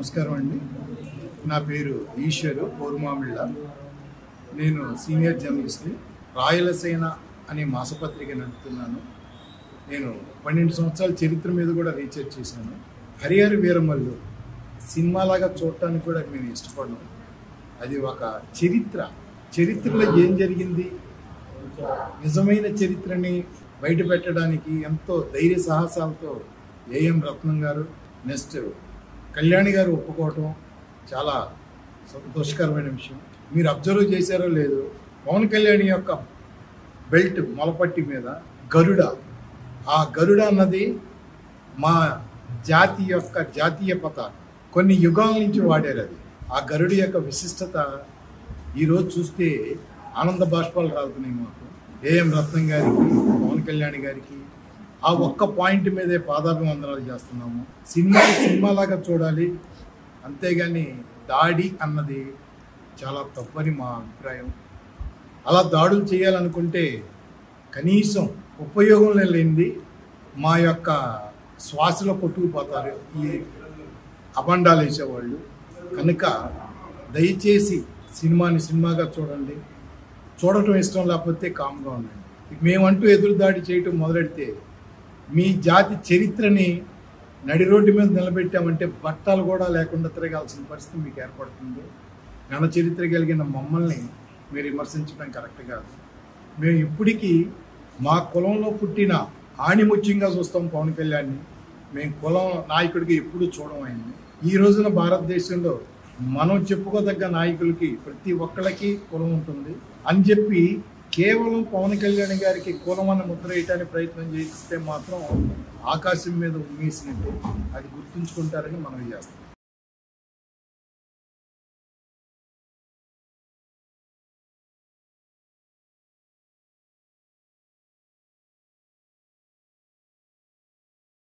నమస్కారం అండి. నా పేరు ఈశ్వరు పోరుమామిళ్ళ. నేను సీనియర్ జర్నలిస్ట్ని. రాయలసేన అనే మాసపత్రిక నడుపుతున్నాను. నేను 12 సంవత్సరాల చరిత్ర మీద కూడా రీసెర్చ్ చేశాను. హరిహర వీరమల్లు సినిమాలాగా చూడటానికి కూడా నేను ఇష్టపడను. అది ఒక చరిత్రలో ఏం జరిగింది, నిజమైన చరిత్రని బయట పెట్టడానికి ఎంతో ధైర్య సాహసాలతో ఏఎం రత్నం గారు, నెక్స్ట్ కళ్యాణి గారు ఒప్పుకోవటం చాలా సంతోషకరమైన విషయం. మీరు అబ్జర్వ్ చేశారో లేదో, పవన్ కళ్యాణ్ యొక్క బెల్ట్ మొలపట్టి మీద గరుడ, ఆ గరుడ అన్నది మా జాతి యొక్క జాతీయ పతాక. కొన్ని యుగాల నుంచి వాడారు అది. ఆ గరుడి యొక్క విశిష్టత ఈరోజు చూస్తే ఆనంద బాష్పాలు రాలుతున్నాయి మాకు. ఏఎం రత్నం గారికి, పవన్ కళ్యాణ్ గారికి ఆ ఒక్క పాయింట్ మీదే పాదాభివందనాలు చేస్తున్నాము. సినిమాలాగా చూడాలి, అంతేగాని దాడి అన్నది చాలా తప్పని మా అభిప్రాయం. అలా దాడులు చేయాలనుకుంటే కనీసం ఉపయోగం లేనిది మా యొక్క శ్వాసలో కొట్టుకుపోతారు ఈ అబండాలు వేసేవాళ్ళు. కనుక దయచేసి సినిమాగా చూడండి. చూడటం ఇష్టం లేకపోతే కామ్గా ఉండండి. మేమంటూ ఎదురుదాడి చేయటం మొదలెడితే మీ జాతి చరిత్రని నడి రోడ్డు మీద నిలబెట్టామంటే బట్టలు కూడా లేకుండా తిరగాల్సిన పరిస్థితి మీకు ఏర్పడుతుంది. ఘన చరిత్ర కలిగిన మమ్మల్ని మీరు విమర్శించడం కరెక్ట్ కాదు. మేము ఇప్పటికీ మా కులంలో పుట్టిన ఆణిముత్యంగా చూస్తాం పవన్ కళ్యాణ్ని. మేము కులం నాయకుడికి ఎప్పుడూ చూడడం అయింది. ఈ రోజున భారతదేశంలో మనం చెప్పుకోదగ్గ నాయకులకి ప్రతి ఒక్కళ్ళకి కులం ఉంటుంది అని చెప్పి కేవలం పవన్ కళ్యాణ్ గారికి కులం అన్న ముద్ర వేయటానికి ప్రయత్నం చేస్తే మాత్రం ఆకాశం మీద ఉమ్మేసినట్టు అది గుర్తుంచుకుంటారని మనం చేస్తాం.